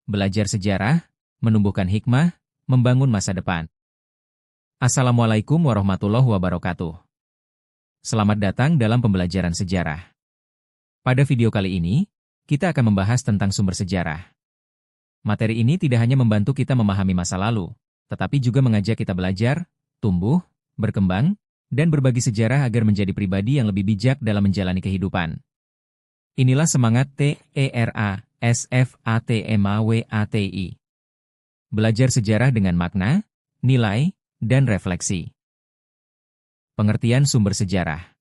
Belajar sejarah, menumbuhkan hikmah, membangun masa depan. Assalamualaikum warahmatullahi wabarakatuh. Selamat datang dalam pembelajaran sejarah. Pada video kali ini, kita akan membahas tentang sumber sejarah. Materi ini tidak hanya membantu kita memahami masa lalu, tetapi juga mengajak kita belajar, tumbuh, berkembang, dan berbagi sejarah agar menjadi pribadi yang lebih bijak dalam menjalani kehidupan. Inilah semangat TERA-SFATMAWATI. Belajar sejarah dengan makna, nilai, dan refleksi. Pengertian sumber sejarah.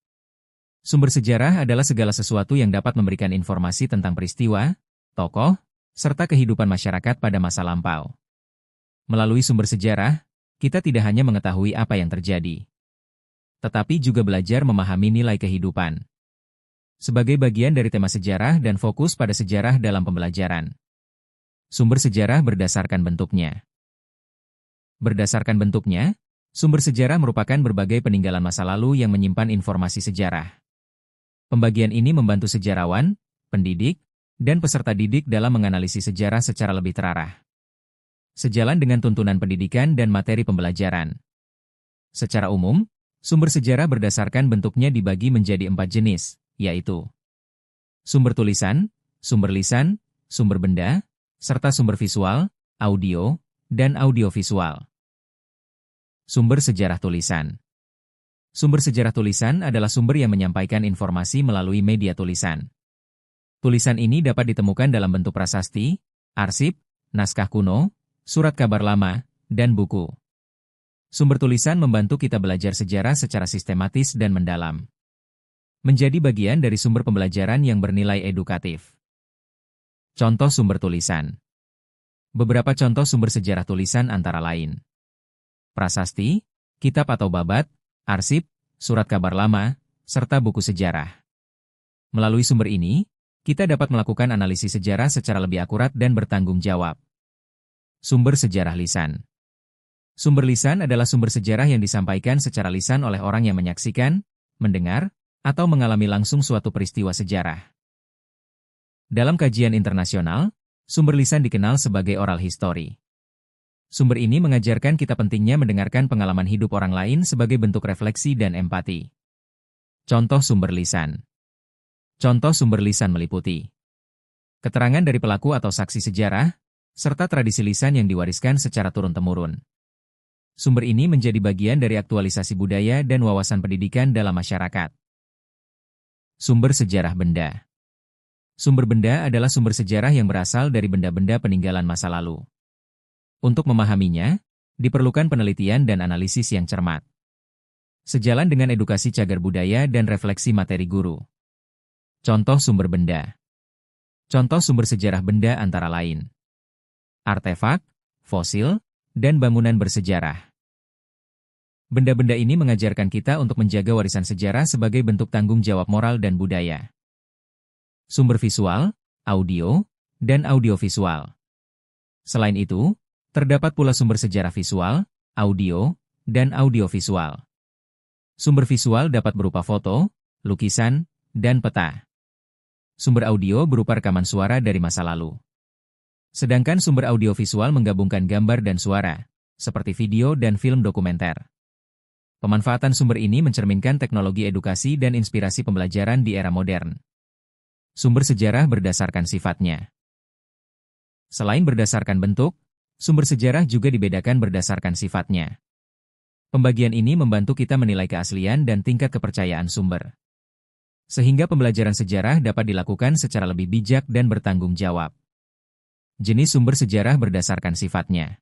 Sumber sejarah adalah segala sesuatu yang dapat memberikan informasi tentang peristiwa, tokoh, serta kehidupan masyarakat pada masa lampau. Melalui sumber sejarah, kita tidak hanya mengetahui apa yang terjadi, tetapi juga belajar memahami nilai kehidupan. Sebagai bagian dari tema sejarah dan fokus pada sejarah dalam pembelajaran. Sumber sejarah berdasarkan bentuknya. Berdasarkan bentuknya, sumber sejarah merupakan berbagai peninggalan masa lalu yang menyimpan informasi sejarah. Pembagian ini membantu sejarawan, pendidik, dan peserta didik dalam menganalisis sejarah secara lebih terarah. Sejalan dengan tuntunan pendidikan dan materi pembelajaran. Secara umum, sumber sejarah berdasarkan bentuknya dibagi menjadi 4 jenis, yaitu sumber tulisan, sumber lisan, sumber benda, serta sumber visual, audio, dan audiovisual. Sumber sejarah tulisan. Sumber sejarah tulisan adalah sumber yang menyampaikan informasi melalui media tulisan. Tulisan ini dapat ditemukan dalam bentuk prasasti, arsip, naskah kuno, surat kabar lama, dan buku. Sumber tulisan membantu kita belajar sejarah secara sistematis dan mendalam. Menjadi bagian dari sumber pembelajaran yang bernilai edukatif. Contoh sumber tulisan. Beberapa contoh sumber sejarah tulisan antara lain. Prasasti, kitab atau babat, arsip, surat kabar lama, serta buku sejarah. Melalui sumber ini, kita dapat melakukan analisis sejarah secara lebih akurat dan bertanggung jawab. Sumber sejarah lisan. Sumber lisan adalah sumber sejarah yang disampaikan secara lisan oleh orang yang menyaksikan, mendengar, atau mengalami langsung suatu peristiwa sejarah. Dalam kajian internasional, sumber lisan dikenal sebagai oral history. Sumber ini mengajarkan kita pentingnya mendengarkan pengalaman hidup orang lain sebagai bentuk refleksi dan empati. Contoh sumber lisan. Contoh sumber lisan meliputi keterangan dari pelaku atau saksi sejarah, serta tradisi lisan yang diwariskan secara turun-temurun. Sumber ini menjadi bagian dari aktualisasi budaya dan wawasan pendidikan dalam masyarakat. Sumber sejarah benda. Sumber benda adalah sumber sejarah yang berasal dari benda-benda peninggalan masa lalu. Untuk memahaminya, diperlukan penelitian dan analisis yang cermat. Sejalan dengan edukasi cagar budaya dan refleksi materi guru. Contoh sumber benda. Contoh sumber sejarah benda antara lain artefak, fosil, dan bangunan bersejarah. Benda-benda ini mengajarkan kita untuk menjaga warisan sejarah sebagai bentuk tanggung jawab moral dan budaya. Sumber visual, audio, dan audiovisual. Selain itu, terdapat pula sumber sejarah visual, audio, dan audiovisual. Sumber visual dapat berupa foto, lukisan, dan peta. Sumber audio berupa rekaman suara dari masa lalu. Sedangkan sumber audiovisual menggabungkan gambar dan suara, seperti video dan film dokumenter. Pemanfaatan sumber ini mencerminkan teknologi edukasi dan inspirasi pembelajaran di era modern. Sumber sejarah berdasarkan sifatnya. Selain berdasarkan bentuk, sumber sejarah juga dibedakan berdasarkan sifatnya. Pembagian ini membantu kita menilai keaslian dan tingkat kepercayaan sumber. Sehingga pembelajaran sejarah dapat dilakukan secara lebih bijak dan bertanggung jawab. Jenis sumber sejarah berdasarkan sifatnya.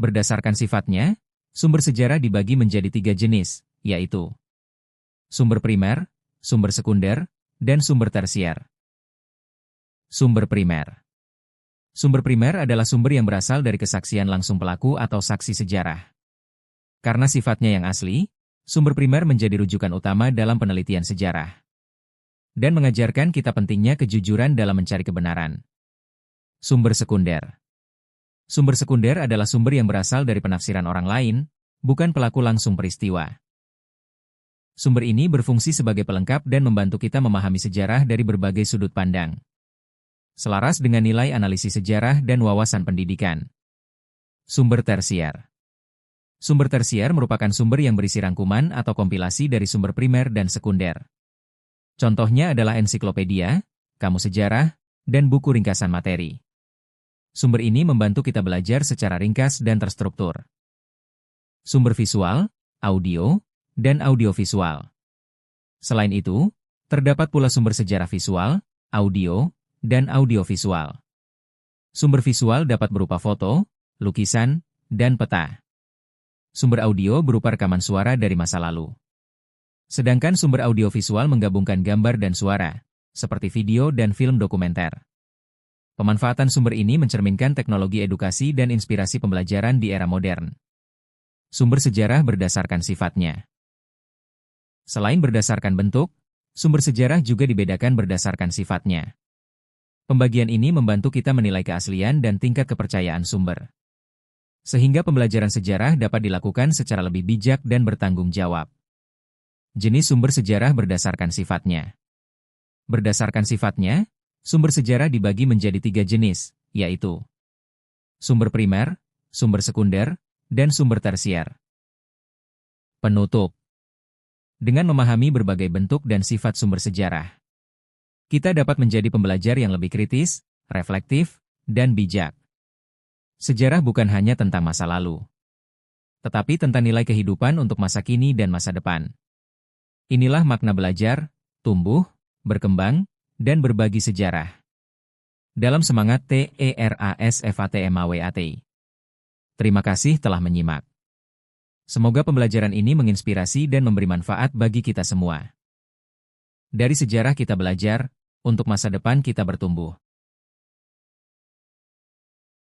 Berdasarkan sifatnya, sumber sejarah dibagi menjadi 3 jenis, yaitu sumber primer, sumber sekunder, dan sumber tersier. Sumber primer. Sumber primer adalah sumber yang berasal dari kesaksian langsung pelaku atau saksi sejarah. Karena sifatnya yang asli, sumber primer menjadi rujukan utama dalam penelitian sejarah. Dan mengajarkan kita pentingnya kejujuran dalam mencari kebenaran. Sumber sekunder. Sumber sekunder adalah sumber yang berasal dari penafsiran orang lain, bukan pelaku langsung peristiwa. Sumber ini berfungsi sebagai pelengkap dan membantu kita memahami sejarah dari berbagai sudut pandang. Selaras dengan nilai analisis sejarah dan wawasan pendidikan. Sumber tersier. Sumber tersier merupakan sumber yang berisi rangkuman atau kompilasi dari sumber primer dan sekunder. Contohnya adalah ensiklopedia, kamus sejarah, dan buku ringkasan materi. Sumber ini membantu kita belajar secara ringkas dan terstruktur. Sumber visual, audio, dan audiovisual. Selain itu, terdapat pula sumber sejarah visual, audio, dan audiovisual. Sumber visual dapat berupa foto, lukisan, dan peta. Sumber audio berupa rekaman suara dari masa lalu. Sedangkan sumber audiovisual menggabungkan gambar dan suara, seperti video dan film dokumenter. Pemanfaatan sumber ini mencerminkan teknologi edukasi dan inspirasi pembelajaran di era modern. Sumber sejarah berdasarkan sifatnya. Selain berdasarkan bentuk, sumber sejarah juga dibedakan berdasarkan sifatnya. Pembagian ini membantu kita menilai keaslian dan tingkat kepercayaan sumber. Sehingga pembelajaran sejarah dapat dilakukan secara lebih bijak dan bertanggung jawab. Jenis sumber sejarah berdasarkan sifatnya. Berdasarkan sifatnya, sumber sejarah dibagi menjadi 3 jenis, yaitu sumber primer, sumber sekunder, dan sumber tersier. Penutup. Dengan memahami berbagai bentuk dan sifat sumber sejarah, kita dapat menjadi pembelajar yang lebih kritis, reflektif, dan bijak. Sejarah bukan hanya tentang masa lalu, tetapi tentang nilai kehidupan untuk masa kini dan masa depan. Inilah makna belajar, tumbuh, berkembang, dan berbagi sejarah. Dalam semangat TERASFATMAWAT. Terima kasih telah menyimak. Semoga pembelajaran ini menginspirasi dan memberi manfaat bagi kita semua. Dari sejarah kita belajar, untuk masa depan kita bertumbuh.